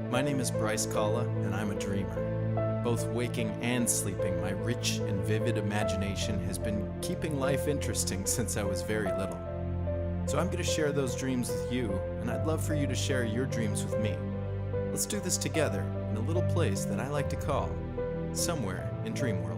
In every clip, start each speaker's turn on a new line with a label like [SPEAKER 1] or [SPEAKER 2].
[SPEAKER 1] My name is Bryce, and I'm a dreamer. Both waking and sleeping, my rich and vivid imagination has been keeping life interesting since I was very little. So I'm going to share those dreams with you, and I'd love for you to share your dreams with me. Let's do this together in a little place that I like to call Somewhere in Dreamworld.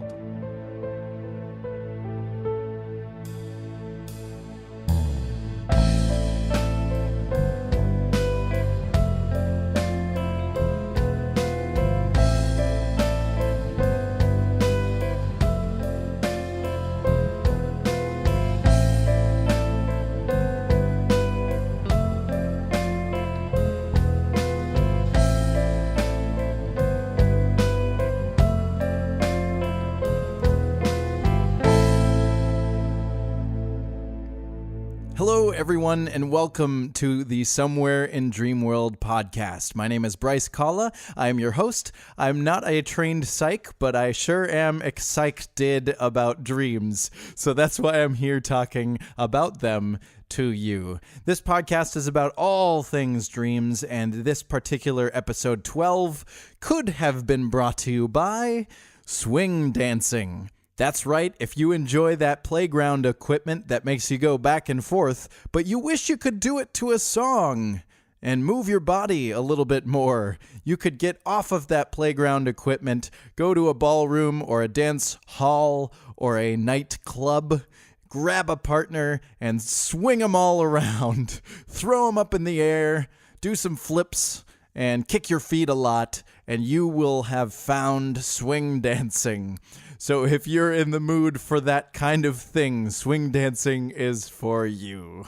[SPEAKER 1] Hello, everyone, and welcome to the Somewhere in Dreamworld podcast. My name is Bryce. I am your host. I'm not a trained psych, but I sure am excited about dreams. So that's why I'm here talking about them to you. This podcast is about all things dreams, and this particular episode 12 could have been brought to you by swing dancing. That's right, if you enjoy that playground equipment that makes you go back and forth, but you wish you could do it to a song and move your body a little bit more, you could get off of that playground equipment, go to a ballroom or a dance hall or a nightclub, grab a partner and swing them all around, throw them up in the air, do some flips, and kick your feet a lot, and you will have found swing dancing. So if you're in the mood for that kind of thing, swing dancing is for you.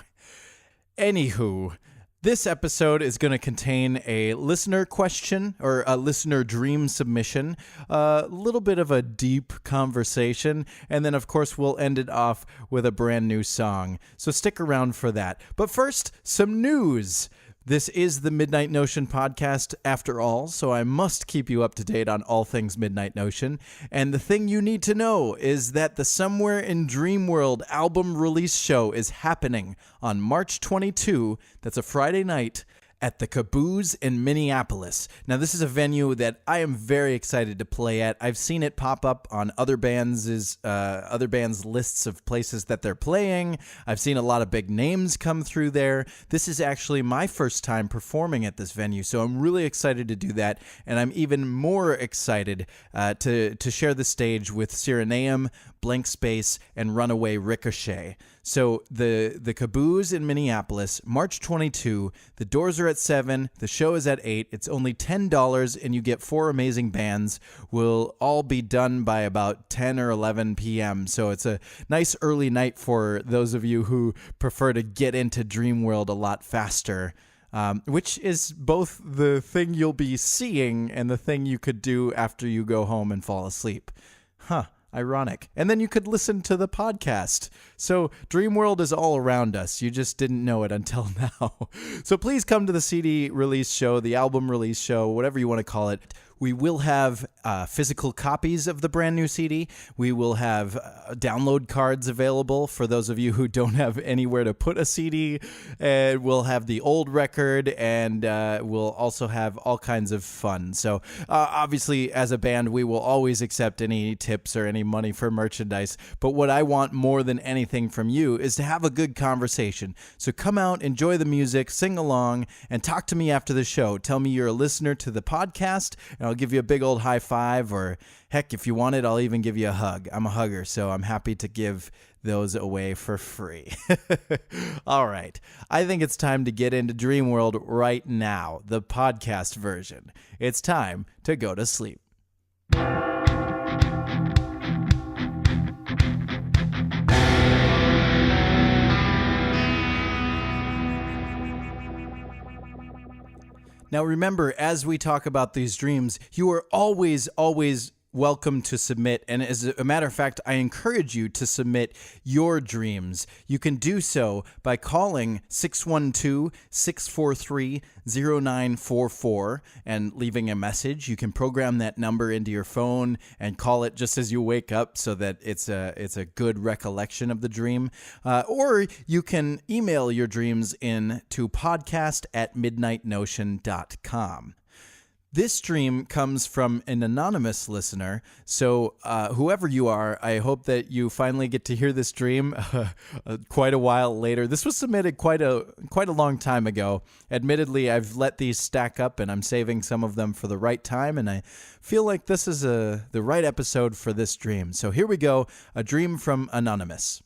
[SPEAKER 1] Anywho, this episode is going to contain a listener question or a listener dream submission, a little bit of a deep conversation, and then of course we'll end it off with a brand new song. So stick around for that. But first, some news. This is the Midnight Notion podcast after all, so I must keep you up to date on all things Midnight Notion. And the thing you need to know is that the Somewhere in Dreamworld album release show is happening on March 22. That's a Friday night at the Caboose in Minneapolis. Now, this is a venue that I am very excited to play at. I've seen it pop up on other bands' lists of places that they're playing. I've seen a lot of big names come through there. This is actually my first time performing at this venue, so I'm really excited to do that, and I'm even more excited to share the stage with Cyrenaeum, Blank Space, and Runaway Ricochet. So the Caboose in Minneapolis, March 22, the doors are at 7, the show is at 8, it's only $10, and you get 4 amazing bands. We'll all be done by about 10 or 11 p.m., so it's a nice early night for those of you who prefer to get into Dreamworld a lot faster, which is both the thing you'll be seeing and the thing you could do after you go home and fall asleep. Ironic. And then you could listen to the podcast. So Dreamworld is all around us. You just didn't know it until now. So please come to the CD release show, the album release show, whatever you want to call it. We will have physical copies of the brand new CD. We will have download cards available for those of you who don't have anywhere to put a CD. And we'll have the old record, and we'll also have all kinds of fun. So obviously, as a band, we will always accept any tips or any money for merchandise. But what I want more than anything from you is to have a good conversation. So come out, enjoy the music, sing along, and talk to me after the show. Tell me you're a listener to the podcast, and I'll give you a big old high five, or heck, if you want it, I'll even give you a hug. I'm a hugger, so I'm happy to give those away for free. All right. I think it's time to get into Dreamworld right now, the podcast version. It's time to go to sleep. Now remember, as we talk about these dreams, you are always welcome to submit. And as a matter of fact, I encourage you to submit your dreams. You can do so by calling 612-643-0944 and leaving a message. You can program that number into your phone and call it just as you wake up so that it's a good recollection of the dream. Or you can email your dreams in to podcast@midnightnotion.com. This dream comes from an anonymous listener, so whoever you are, I hope that you finally get to hear this dream quite a while later. This was submitted quite a long time ago. Admittedly, I've let these stack up, and I'm saving some of them for the right time, and I feel like this is the right episode for this dream. So here we go, a dream from Anonymous.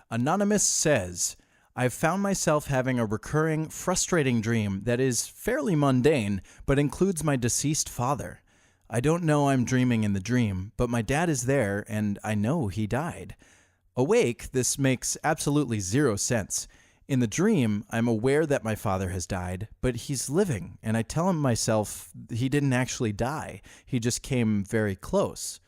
[SPEAKER 1] Anonymous says, I've found myself having a recurring, frustrating dream that is fairly mundane, but includes my deceased father. I don't know I'm dreaming in the dream, but my dad is there, and I know he died. Awake, this makes absolutely zero sense. In the dream, I'm aware that my father has died, but he's living, and I tell myself he didn't actually die. He just came very close.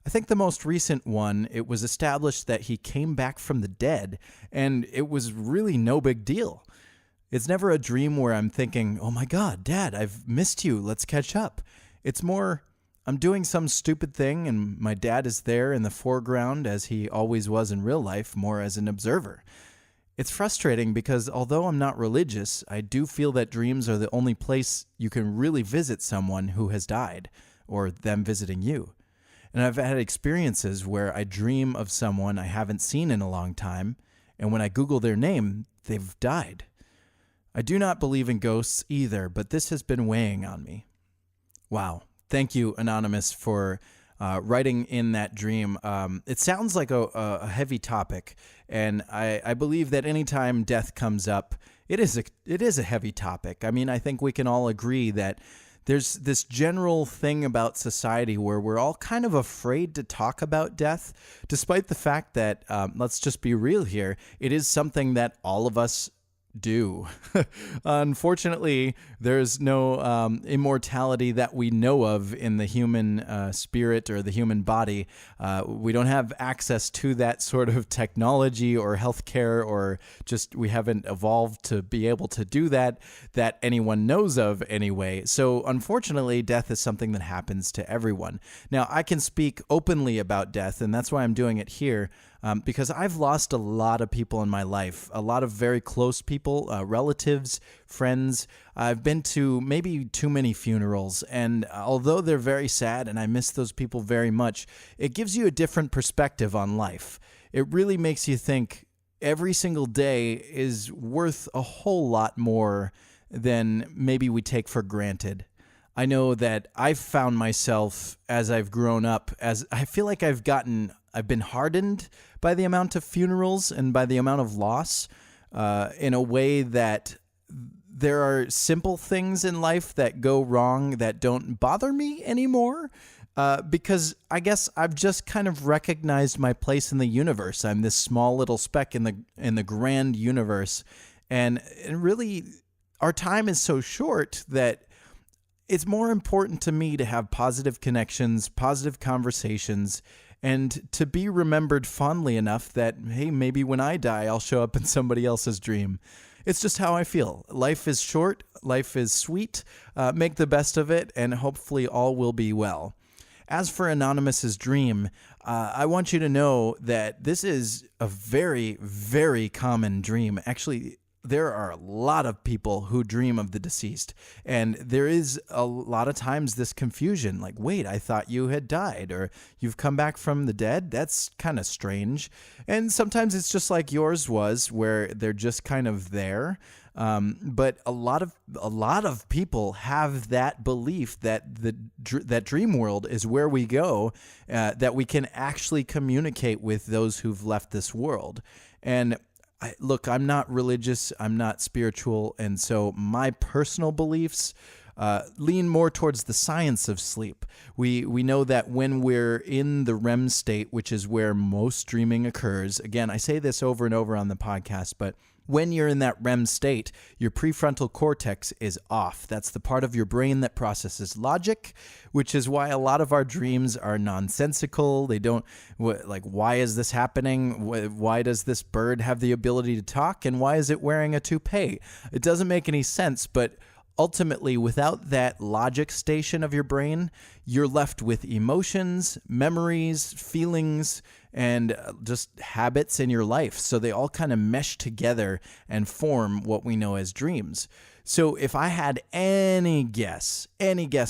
[SPEAKER 1] I think the most recent one, it was established that he came back from the dead, and it was really no big deal. It's never a dream where I'm thinking, oh my God, Dad, I've missed you, let's catch up. It's more, I'm doing some stupid thing, and my dad is there in the foreground as he always was in real life, more as an observer. It's frustrating because although I'm not religious, I do feel that dreams are the only place you can really visit someone who has died, or them visiting you. And I've had experiences where I dream of someone I haven't seen in a long time, and when I Google their name, they've died. I do not believe in ghosts either, but this has been weighing on me. Wow. Thank you, Anonymous, for writing in that dream. It sounds like a heavy topic, and I believe that anytime death comes up, it is a heavy topic. I mean, I think we can all agree that there's this general thing about society where we're all kind of afraid to talk about death, despite the fact that, let's just be real here, it is something that all of us do. Unfortunately, there's no immortality that we know of in the human spirit or the human body. We don't have access to that sort of technology or healthcare, or just we haven't evolved to be able to do that anyone knows of anyway. So unfortunately, death is something that happens to everyone. Now, I can speak openly about death, and that's why I'm doing it here. Because I've lost a lot of people in my life, a lot of very close people, relatives, friends. I've been to maybe too many funerals, and although they're very sad and I miss those people very much, it gives you a different perspective on life. It really makes you think every single day is worth a whole lot more than maybe we take for granted. I know that I've found myself as I've grown up, as I feel like I've been hardened by the amount of funerals and by the amount of loss, in a way that there are simple things in life that go wrong that don't bother me anymore, because I guess I've just kind of recognized my place in the universe. I'm this small little speck in the grand universe, and really our time is so short that it's more important to me to have positive connections, positive conversations, and to be remembered fondly enough that, hey, maybe when I die, I'll show up in somebody else's dream. It's just how I feel. Life is short. Life is sweet. Make the best of it, and hopefully all will be well. As for Anonymous's dream, I want you to know that this is a very, very common dream. Actually, there are a lot of people who dream of the deceased, and there is a lot of times this confusion, like, wait, I thought you had died, or you've come back from the dead? That's kind of strange. And sometimes it's just like yours was, where they're just kind of there. But a lot of people have that belief that that Dreamworld is where we go, that we can actually communicate with those who've left this world. And look, I'm not religious, I'm not spiritual, and so my personal beliefs lean more towards the science of sleep. We know that when we're in the REM state, which is where most dreaming occurs, again, I say this over and over on the podcast, but when you're in that REM state, your prefrontal cortex is off. That's the part of your brain that processes logic, which is why a lot of our dreams are nonsensical. They don't, like, why is this happening? Why does this bird have the ability to talk? And why is it wearing a toupee? It doesn't make any sense, but ultimately, without that logic station of your brain, you're left with emotions, memories, feelings, and just habits in your life. So they all kind of mesh together and form what we know as dreams. So if I had any guess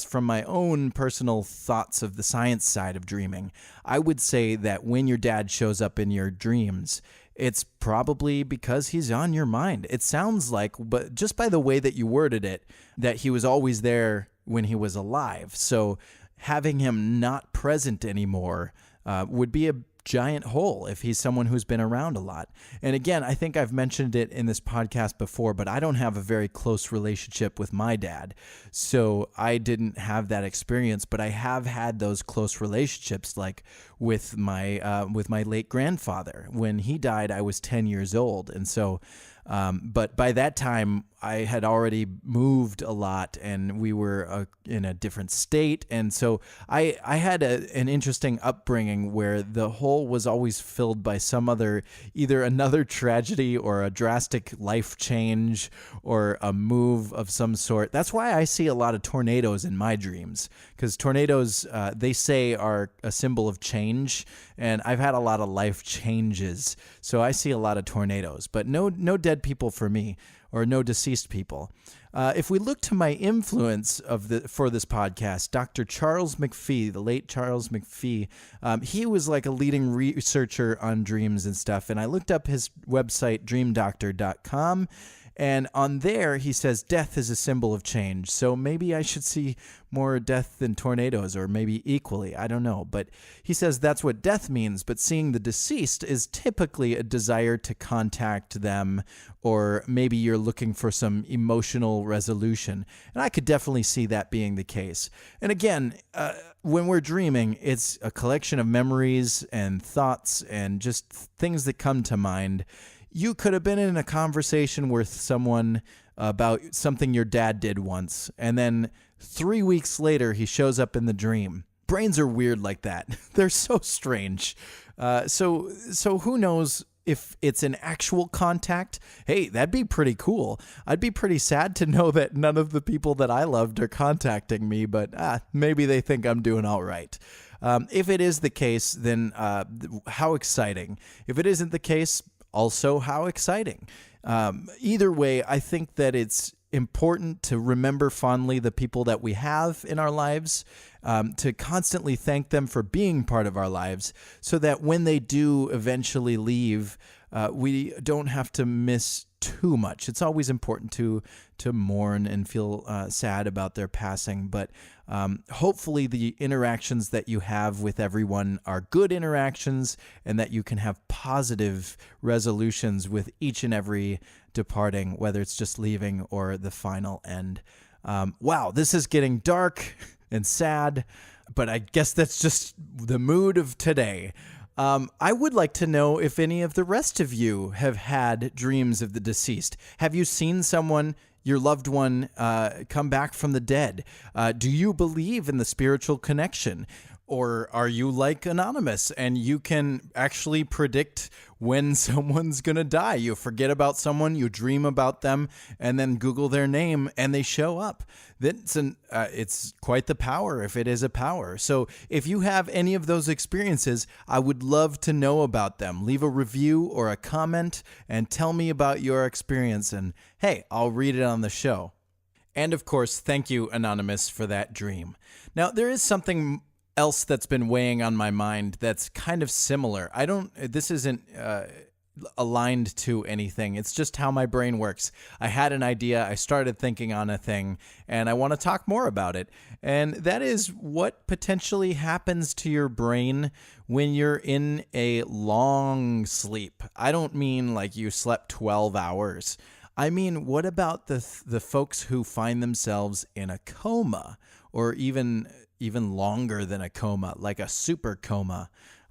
[SPEAKER 1] from my own personal thoughts of the science side of dreaming, I would say that when your dad shows up in your dreams, it's probably because he's on your mind. It sounds like, but just by the way that you worded it, that he was always there when he was alive. So having him not present anymore would be a giant hole if he's someone who's been around a lot. And again, I think I've mentioned it in this podcast before, but I don't have a very close relationship with my dad. So I didn't have that experience, but I have had those close relationships, like with my late grandfather. When he died, I was 10 years old. And so but by that time, I had already moved a lot, and we were in a different state. And so I had an interesting upbringing where the hole was always filled by some other, either another tragedy or a drastic life change or a move of some sort. That's why I see a lot of tornadoes in my dreams, because tornadoes, they say, are a symbol of change. And I've had a lot of life changes. So I see a lot of tornadoes, but no dead people for me, or no deceased people. If we look to my influence for this podcast, Dr. Charles McPhee, the late Charles McPhee, he was like a leading researcher on dreams and stuff. And I looked up his website, dreamdoctor.com. And on there, he says death is a symbol of change. So maybe I should see more death than tornadoes, or maybe equally. I don't know. But he says that's what death means. But seeing the deceased is typically a desire to contact them, or maybe you're looking for some emotional resolution. And I could definitely see that being the case. And again, when we're dreaming, it's a collection of memories and thoughts and just things that come to mind. You could have been in a conversation with someone about something your dad did once, and then 3 weeks later, he shows up in the dream. Brains are weird like that. They're so strange. So who knows if it's an actual contact? Hey, that'd be pretty cool. I'd be pretty sad to know that none of the people that I loved are contacting me, but maybe they think I'm doing all right. If it is the case, then how exciting. If it isn't the case, also, how exciting. Either way, I think that it's important to remember fondly the people that we have in our lives, to constantly thank them for being part of our lives, so that when they do eventually leave, we don't have to miss too much. It's always important to mourn and feel sad about their passing, but hopefully the interactions that you have with everyone are good interactions, and that you can have positive resolutions with each and every departing, whether it's just leaving or the final end. Wow, this is getting dark and sad, but I guess that's just the mood of today. I would like to know if any of the rest of you have had dreams of the deceased. Have you seen someone, your loved one, come back from the dead? Do you believe in the spiritual connection? Or are you like Anonymous and you can actually predict when someone's going to die? You forget about someone, you dream about them, and then Google their name and they show up. It's quite the power, if it is a power. So if you have any of those experiences, I would love to know about them. Leave a review or a comment and tell me about your experience. And hey, I'll read it on the show. And of course, thank you, Anonymous, for that dream. Now, there is something else that's been weighing on my mind that's kind of similar. This isn't aligned to anything. It's just how my brain works. I had an idea, I started thinking on a thing, and I want to talk more about it. And that is what potentially happens to your brain when you're in a long sleep. I don't mean like you slept 12 hours. I mean, what about the folks who find themselves in a coma, or even longer than a coma, like a super coma?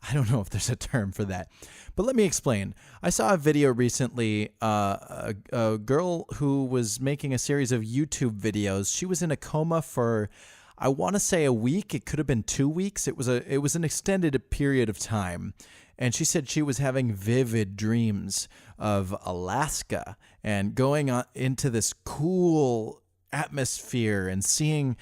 [SPEAKER 1] I don't know if there's a term for that, but let me explain. I saw a video recently, a girl who was making a series of YouTube videos. She was in a coma for, I want to say, a week. It could have been 2 weeks. It was an extended period of time. And she said she was having vivid dreams of Alaska and going into this cool atmosphere and seeing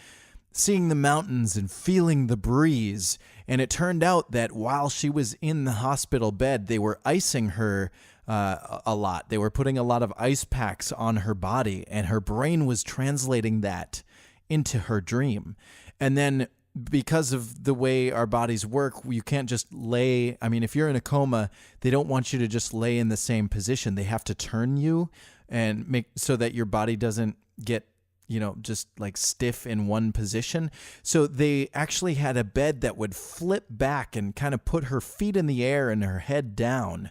[SPEAKER 1] the mountains and feeling the breeze. And it turned out that while she was in the hospital bed, they were icing her a lot. They were putting a lot of ice packs on her body, and her brain was translating that into her dream. And then because of the way our bodies work, you can't just lay. I mean, if you're in a coma, they don't want you to just lay in the same position. They have to turn you and make so that your body doesn't get, just like stiff in one position. So they actually had a bed that would flip back and kind of put her feet in the air and her head down.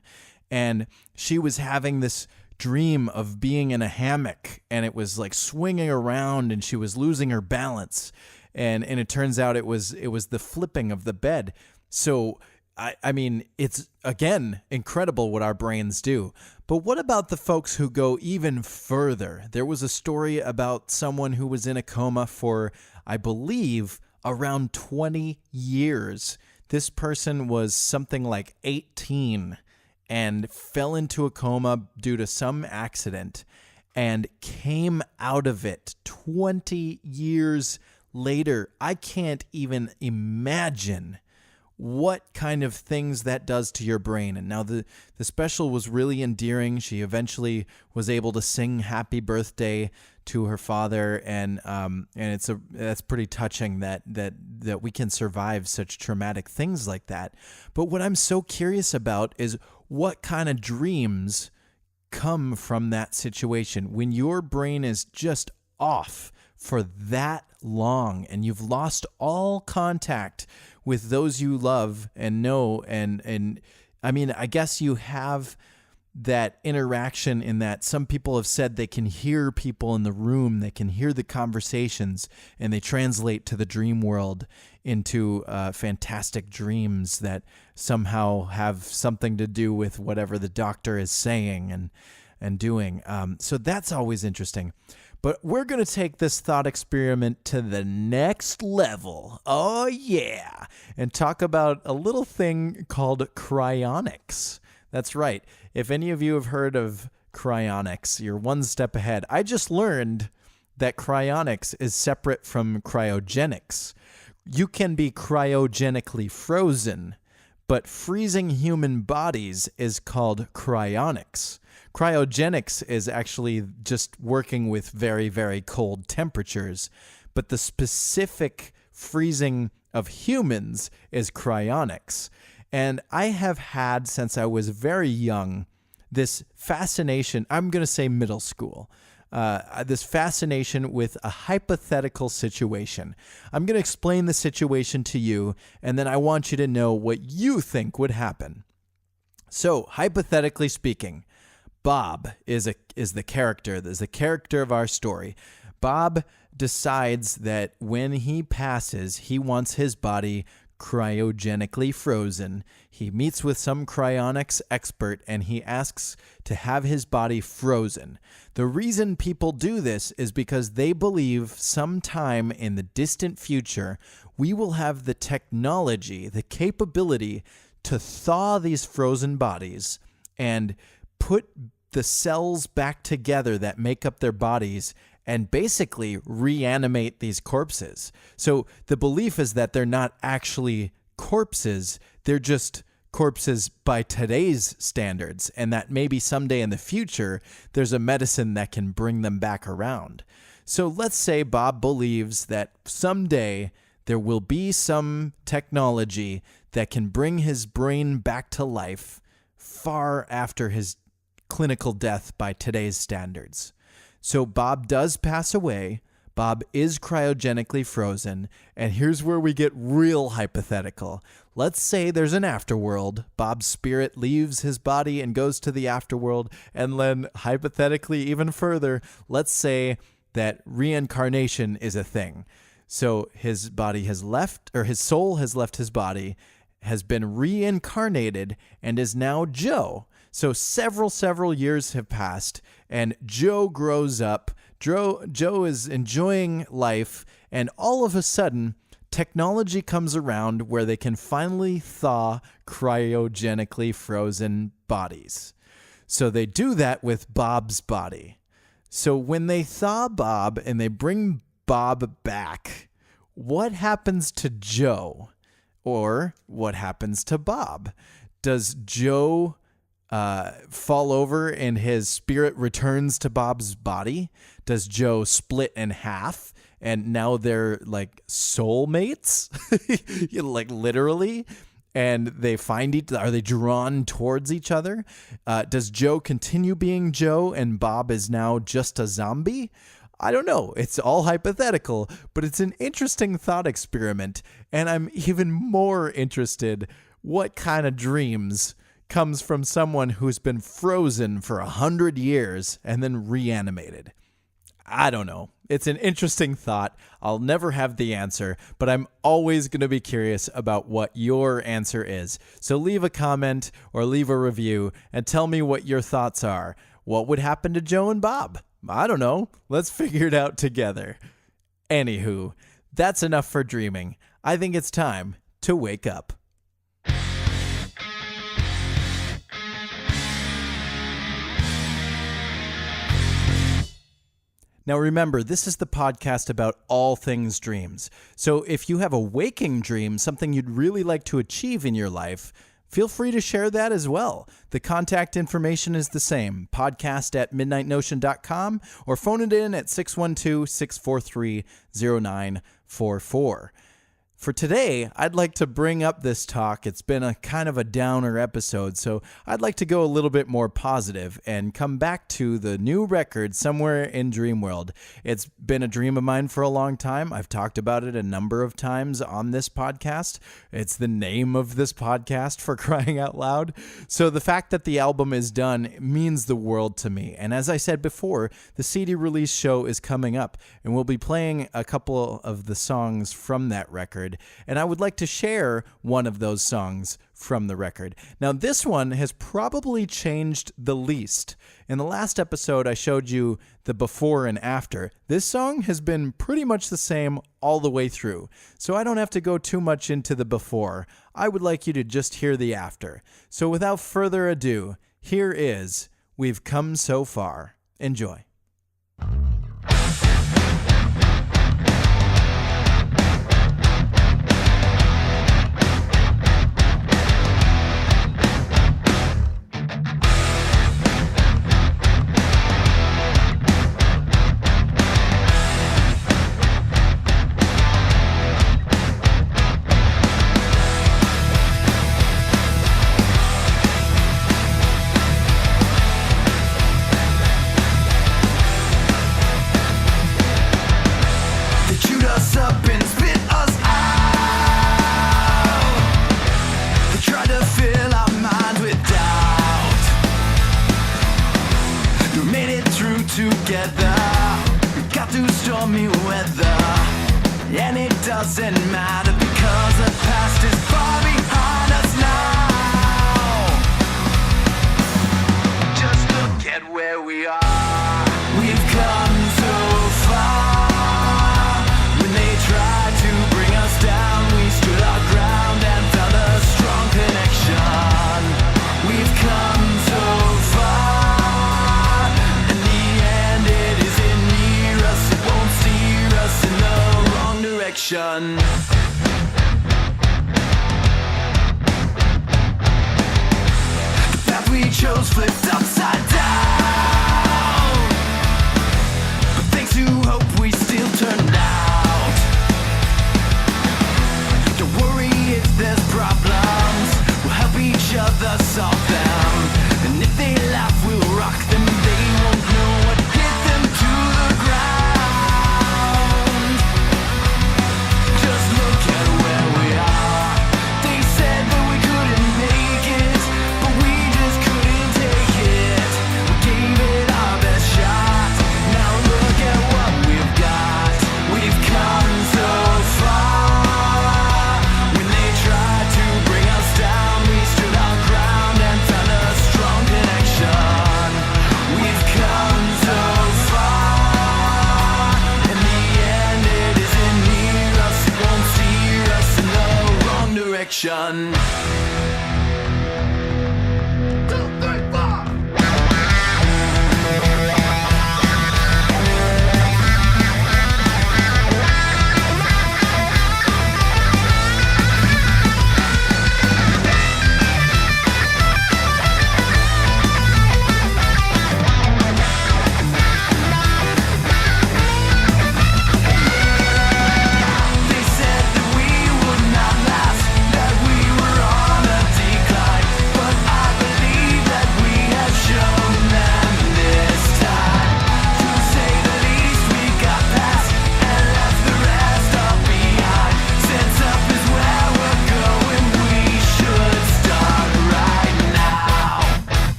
[SPEAKER 1] And she was having this dream of being in a hammock, and it was like swinging around, and she was losing her balance. And it turns out it was the flipping of the bed. So I mean, it's, again, incredible what our brains do. But what about the folks who go even further? There was a story about someone who was in a coma for, I believe, around 20 years. This person was something like 18 and fell into a coma due to some accident and came out of it 20 years later. I can't even imagine what kind of things that does to your brain. And now the special was really endearing. She eventually was able to sing happy birthday to her father, and that's pretty touching that we can survive such traumatic things like that. But what I'm so curious about is what kind of dreams come from that situation when your brain is just off for that long and you've lost all contact with those you love and know. And I mean, I guess you have that interaction in that some people have said they can hear people in the room, they can hear the conversations, and they translate to the dream world into fantastic dreams that somehow have something to do with whatever the doctor is saying and doing. So that's always interesting. But we're going to take this thought experiment to the next level. Oh, yeah. And talk about a little thing called cryonics. That's right. If any of you have heard of cryonics, you're one step ahead. I just learned that cryonics is separate from cryogenics. You can be cryogenically frozen, but freezing human bodies is called cryonics. Cryogenics is actually just working with very, very cold temperatures, but the specific freezing of humans is cryonics. And I have had, since I was very young, this fascination, I'm going to say middle school, this fascination with a hypothetical situation. I'm going to explain the situation to you, and then I want you to know what you think would happen. So, hypothetically speaking, Bob is the character. There's the character of our story. Bob decides that when he passes, he wants his body cryogenically frozen. He meets with some cryonics expert and he asks to have his body frozen. The reason people do this is because they believe sometime in the distant future, we will have the technology, the capability to thaw these frozen bodies and put the cells back together that make up their bodies and basically reanimate these corpses. So the belief is that they're not actually corpses, they're just corpses by today's standards, and that maybe someday in the future, there's a medicine that can bring them back around. So let's say Bob believes that someday there will be some technology that can bring his brain back to life far after his clinical death by today's standards. So Bob does pass away. Bob is cryogenically frozen. And here's where we get real hypothetical. Let's say there's an afterworld. Bob's spirit leaves his body and goes to the afterworld. And then hypothetically even further, let's say that reincarnation is a thing. So his body has left, or his soul has left his body, has been reincarnated, and is now Joe. So several years have passed, and Joe grows up. Joe is enjoying life, and all of a sudden, technology comes around where they can finally thaw cryogenically frozen bodies. So they do that with Bob's body. So when they thaw Bob and they bring Bob back, what happens to Joe? Or what happens to Bob? Does Joe fall over and his spirit returns to Bob's body? Does Joe split in half and now they're like soulmates? Like literally? And they are they drawn towards each other? Does Joe continue being Joe and Bob is now just a zombie? I don't know. It's all hypothetical, but it's an interesting thought experiment. And I'm even more interested what kind of dreams comes from someone who's been frozen for 100 years and then reanimated. I don't know. It's an interesting thought. I'll never have the answer, but I'm always going to be curious about what your answer is. So leave a comment or leave a review and tell me what your thoughts are. What would happen to Joe and Bob? I don't know. Let's figure it out together. Anywho, that's enough for dreaming. I think it's time to wake up. Now remember, this is the podcast about all things dreams. So if you have a waking dream, something you'd really like to achieve in your life, feel free to share that as well. The contact information is the same, podcast@midnightnotion.com, or phone it in at 612-643-0944. For today, I'd like to bring up this talk. It's been a kind of a downer episode, so I'd like to go a little bit more positive and come back to the new record, Somewhere in Dreamworld. It's been a dream of mine for a long time. I've talked about it a number of times on this podcast. It's the name of this podcast, for crying out loud. So the fact that the album is done means the world to me. And as I said before, the CD release show is coming up, and we'll be playing a couple of the songs from that record. And I would like to share one of those songs from the record. Now, this one has probably changed the least. In the last episode, I showed you the before and after. This song has been pretty much the same all the way through, so I don't have to go too much into the before. I would like you to just hear the after. So without further ado, here is We've Come So Far. Enjoy.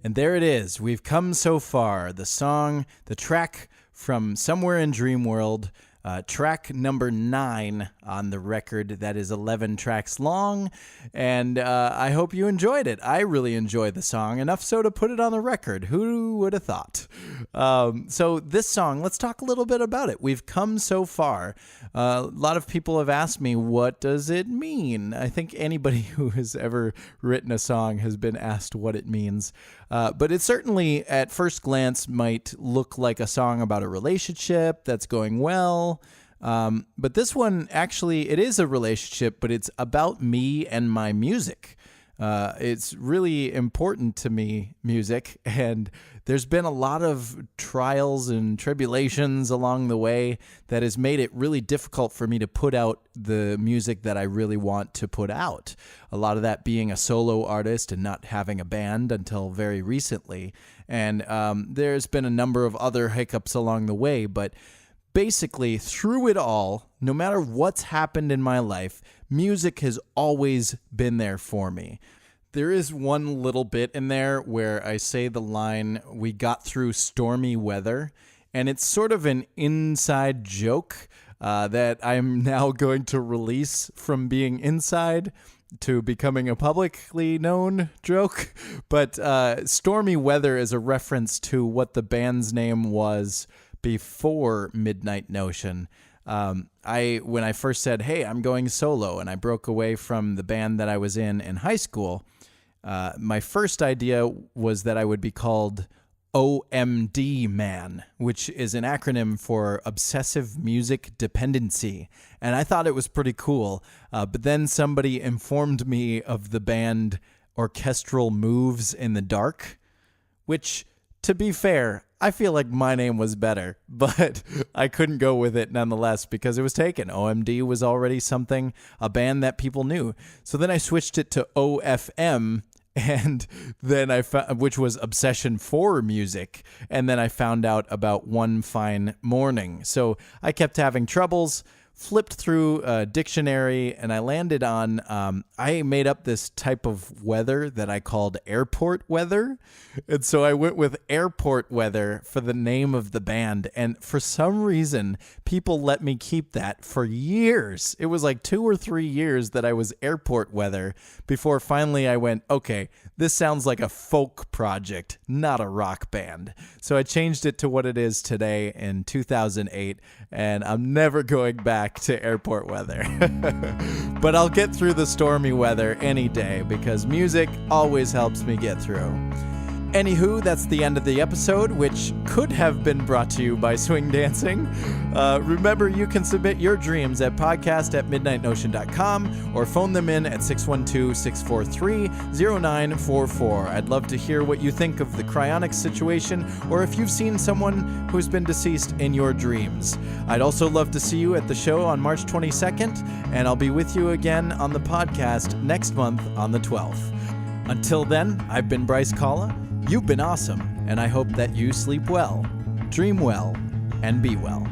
[SPEAKER 1] And there it is. We've come so far. The song, the track from Somewhere in Dreamworld, track number 9 on the record. That is 11 tracks long, and I hope you enjoyed it. I really enjoyed the song, enough so to put it on the record. Who would have thought? So this song, let's talk a little bit about it. We've come so far. A lot of people have asked me, what does it mean? I think anybody who has ever written a song has been asked what it means. But it certainly, at first glance, might look like a song about a relationship that's going well. But this one, actually, it is a relationship, but it's about me and my music. It's really important to me, music, and there's been a lot of trials and tribulations along the way that has made it really difficult for me to put out the music that I really want to put out. A lot of that being a solo artist and not having a band until very recently. And there's been a number of other hiccups along the way, but basically, through it all, no matter what's happened in my life, music has always been there for me. There is one little bit in there where I say the line, "We got through stormy weather," and it's sort of an inside joke that I'm now going to release from being inside to becoming a publicly known joke. But stormy weather is a reference to what the band's name was before Midnight Notion. When I first said, hey, I'm going solo, and I broke away from the band that I was in high school, my first idea was that I would be called OMD Man, which is an acronym for Obsessive Music Dependency. And I thought it was pretty cool. But then somebody informed me of the band Orchestral Moves in the Dark, which, to be fair, I feel like my name was better, but I couldn't go with it nonetheless because it was taken. OMD was already something, a band that people knew. So then I switched it to OFM, and then I found, which was Obsession for Music, and then I found out about One Fine Morning. So I kept having troubles, flipped through a dictionary, and I landed on, I made up this type of weather that I called airport weather. And so I went with airport weather for the name of the band. And for some reason, people let me keep that for years. It was like 2 or 3 years that I was airport weather before finally I went, okay, this sounds like a folk project, not a rock band. So I changed it to what it is today in 2008, and I'm never going back to airport weather. But I'll get through the stormy weather any day because music always helps me get through. Anywho, that's the end of the episode, which could have been brought to you by Swing Dancing. Remember, you can submit your dreams at podcast@midnightnotion.com or phone them in at 612-643-0944. I'd love to hear what you think of the Cryonics situation, or if you've seen someone who's been deceased in your dreams. I'd also love to see you at the show on March 22nd, and I'll be with you again on the podcast next month on the 12th. Until then, I've been Bryce Kalal. You've been awesome, and I hope that you sleep well, dream well, and be well.